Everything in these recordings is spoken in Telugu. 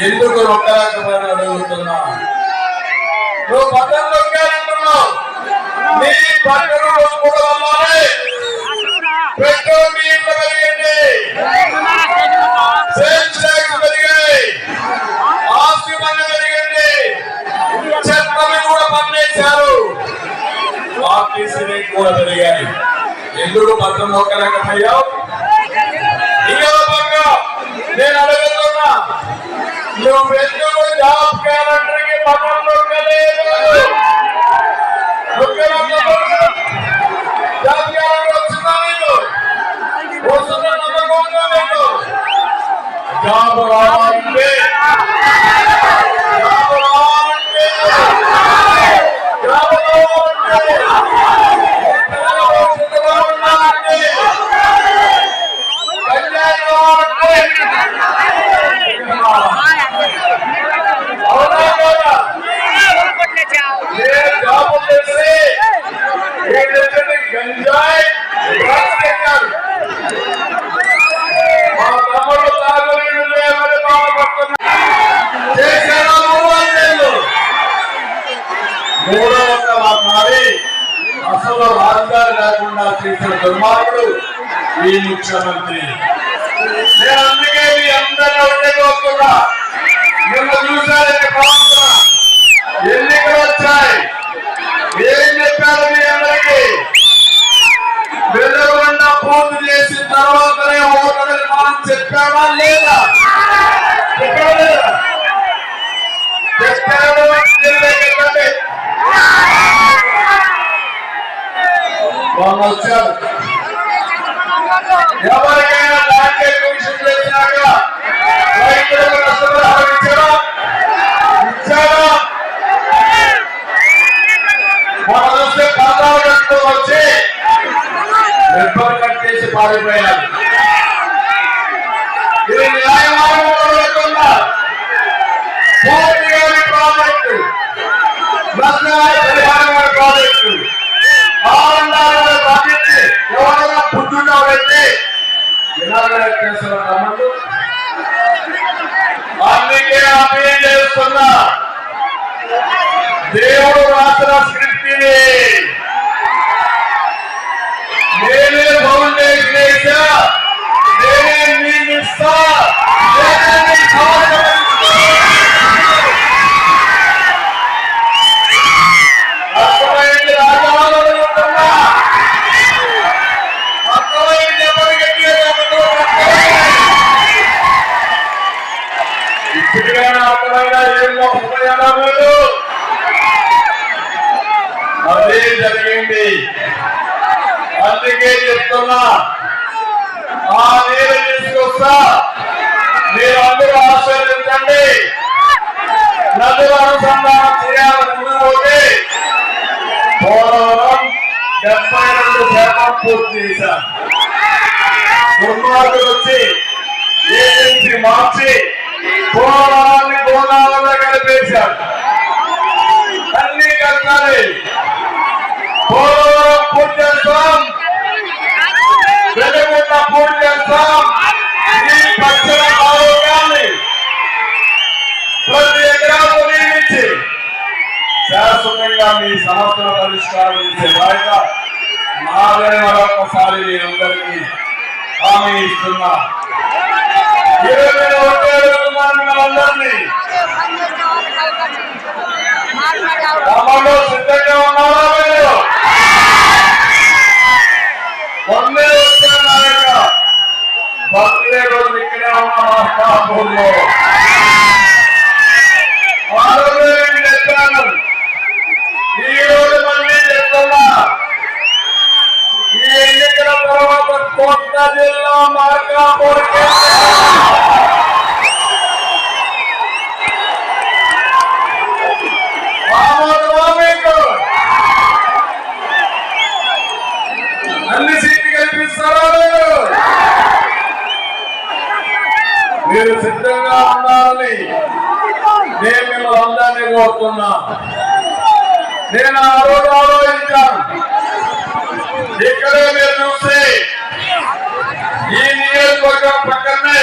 ఎందుకు నొక్కలేకపోయినా అడుగుతున్నా. నువ్వు బట్టలు నొక్కాలంటున్నావు. నీ బట్టలు నొక్కడం వల్లనే పెట్రోల్ డీజిల్ పెరిగింది, సేల్స్ ట్యాక్స్ పెరిగాయి, ఆస్తి పన్ను పెరిగింది, చెత్తని కూడా పన్నేశారు, ఆర్టీసీ రేట్ కూడా పెరిగాయి. ఎందుకు బట్టలు నొక్కలేకపోయావు? నేను అడుగుతున్నా, నువ్వు ఎందుకు జాబ్ క్యాలెండర్కి బట్టలు నొక్కలేదు? జాబ్ క్యాలెండర్ వచ్చిందా నీకు? వస్తున్న నమ్మకంగా నీకు జాబ్ రావాలంటే గంజాయి అసలు రాజధాని లేకుండా చేసిన దుర్మార్గుడు ఈ ముఖ్యమంత్రి. నేను అందుకే మీ అందరినీ ఒప్పుకున్నా. నిన్న చూశారు ఎన్నికలు వచ్చాయి. ఏం చెప్పారు మీ అందరికీ? వెలుగున్న పూర్తి చేసిన తర్వాతనే ఓటమి మనం చెప్పామా లేదా? వాళ్ళు వచ్చారు. ఎవరికైనా ల్యాండ్ ఎక్విజిషన్ చేసినాక రైతులకు నష్టపరిహారం ఇచ్చారా? మనం వస్తే ఖాతాలు కట్టుకొని వచ్చి రిబ్బర్ కట్ చేసి పారిపోయారు. ఇది న్యాయమాన పూర్తిగా ప్రాజెక్టు, పరిహారమైన ప్రాజెక్టు, ఎవరైనా పుట్టినవారైతే అందుకే అపీల్ చేస్తున్నా. దేవుడు రాసిన స్క్రిప్ట్ ఇది. నేనే ఫౌండేషన్ వేసా, నేనే నియమిస్తా, అదే జరిగింది. అందుకే చెప్తున్నా, ఆ నీరు తీసుకొస్తా, మీరు అందరూ ఆశీర్వదించండి. నదులు అనుసంధానం చేయాలనుకుంటే పోలవరం 72% పూర్తి చేశారు. దుర్మార్గులు వచ్చి ఏజెన్సీ మార్చి పోలవరాన్ని గోదావరిలో కలిపేశారు. అన్ని కట్టాలి. పోలవరం పూర్తి చేస్తాం, వెలుగున్న పూర్తి చేస్తాం. ఈ పక్షుల ఆరోగ్యాన్ని ప్రతి ఎకరాకు నియమించి శాశ్వతంగా మీ సమస్యల పరిష్కారం చేసే బాధ్యత నాదని మరొకసారి మీరందరికీ హామీ ఇస్తున్నా. అందరినీ సిద్ధంగా ఉన్నారా? మీరు మొన్నే వచ్చాక బర్త్డే రోజు ఇక్కడే ఉన్నా. ఆ రోజు నేను చెప్పాను, ఈ రోజు మళ్ళీ చెప్తున్నా, ఈ ఎన్నికల తర్వాత కొత్త జిల్లా మార్కాపూర్ అన్ని సీట్లు కల్పిస్తారా? మీరు సిద్ధంగా ఉండాలని నేను మిమ్మల్ని అందరినీ కోరుతున్నా. నేను ఆ రోజు ఆలోచించాను, ఇక్కడే మీరు చూస్తే ఈ నియోజకవర్గం పక్కనే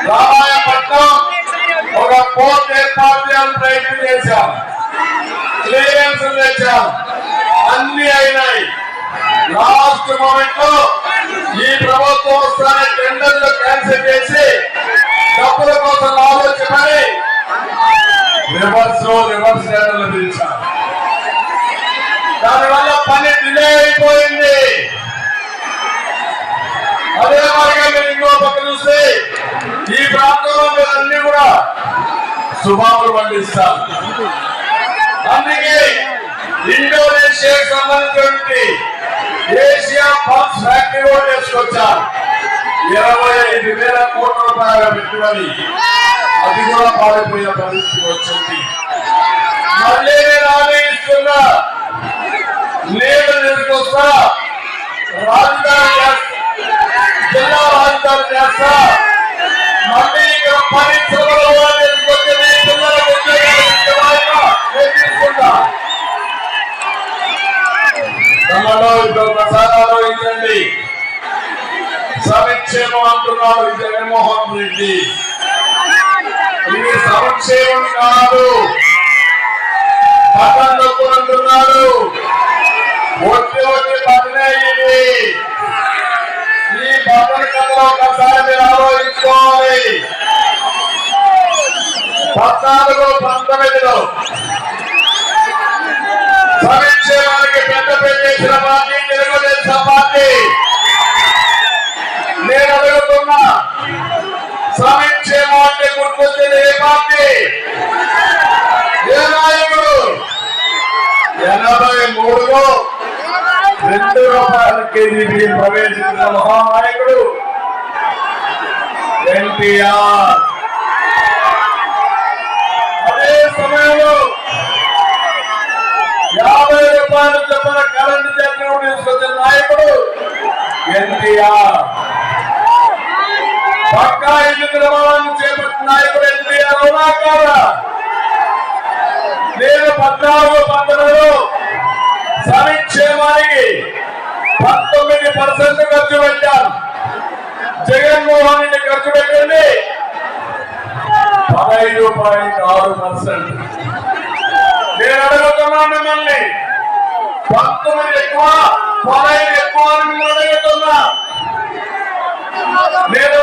రామాయపట్నం ఒక పోర్ట్ ఏర్పాటు చేయాలని ప్రయత్నం చేశాం, క్లియరెన్స్ తెచ్చాం, అన్ని అయినాయి. లాస్ట్ మూమెంట్ లో ఈ ప్రభుత్వం వస్తానే టెండర్లు క్యాన్సిల్ చేసి డబ్బుల కోసం ఆలోచించమని రివర్స్ టెండర్లు పిలిచారు. దానివల్ల పని డిలే అయిపోయింది. అదే మాదిరిగా మీరు ఇంకో పక్క చూస్తే ఈ ప్రాంతంలో మీరు అన్ని కూడా శుభాములు పండిస్తారు. అందుకే ఇండోనేషియాకి సంబంధించినటువంటి ఏషియా పంప్స్ ఫ్యాక్టరీ కూడా తీసుకొచ్చారు. 25,000 కోట్ల రూపాయల పెట్టుబడి, అది కూడా పారిపోయే పరిస్థితి వచ్చింది. మళ్ళీ నేను హామీ ఇస్తున్నా, నేను తీసుకొస్తా, రాజధాని జిల్లా రాజధాని చేస్తా, మళ్ళీ ఇక్కడ పరిశ్రమలు తీసుకొచ్చి పిల్లలకు తీసుకుంటా. ఒకసారి ఆలోచించండి. సంక్షేమం అంటున్నాడు జగన్మోహన్ రెడ్డి, ఇది సంక్షేమం కాదు, బటన్ నొక్కునంటున్నాడు. వచ్చి బటనే ఇది. ఈ బటన్ కథ ఒకసారి మీరు ఆలోచించుకోవాలి. 14-19లో సంక్షేమానికి పెద్ద పెట్టేసిన పార్టీ తెలుగుదేశం పార్టీ. నేను అడుగుతున్నా, సంక్షేమం అంటే గుర్తొచ్చేది ఏ పార్టీ, ఏ నాయకుడు? 83లో ₹2 కేజీ బియ్యం ప్రవేశించిన మహానాయకుడు ఎన్టీఆర్. అదే సమయంలో ₹50 చెప్పిన కరెంటు చట్టం తీసుకొచ్చిన నాయకుడు ఎన్టీఆర్. పక్కా ఇల్లు నిర్మాణాన్ని చేపట్టిన నాయకుడు ఎన్టీఆర్. అవునా కాదా? నేను 14-19లో సంక్షేమానికి 19% ఖర్చు పెట్టాను. జగన్మోహన్ రెడ్డి ఖర్చు పెట్టండి 15.6%. నేను అడుగుతున్నాను మిమ్మల్ని, 19 ఎక్కువ 15 ఎక్కువ అని అడుగుతున్నా. నేను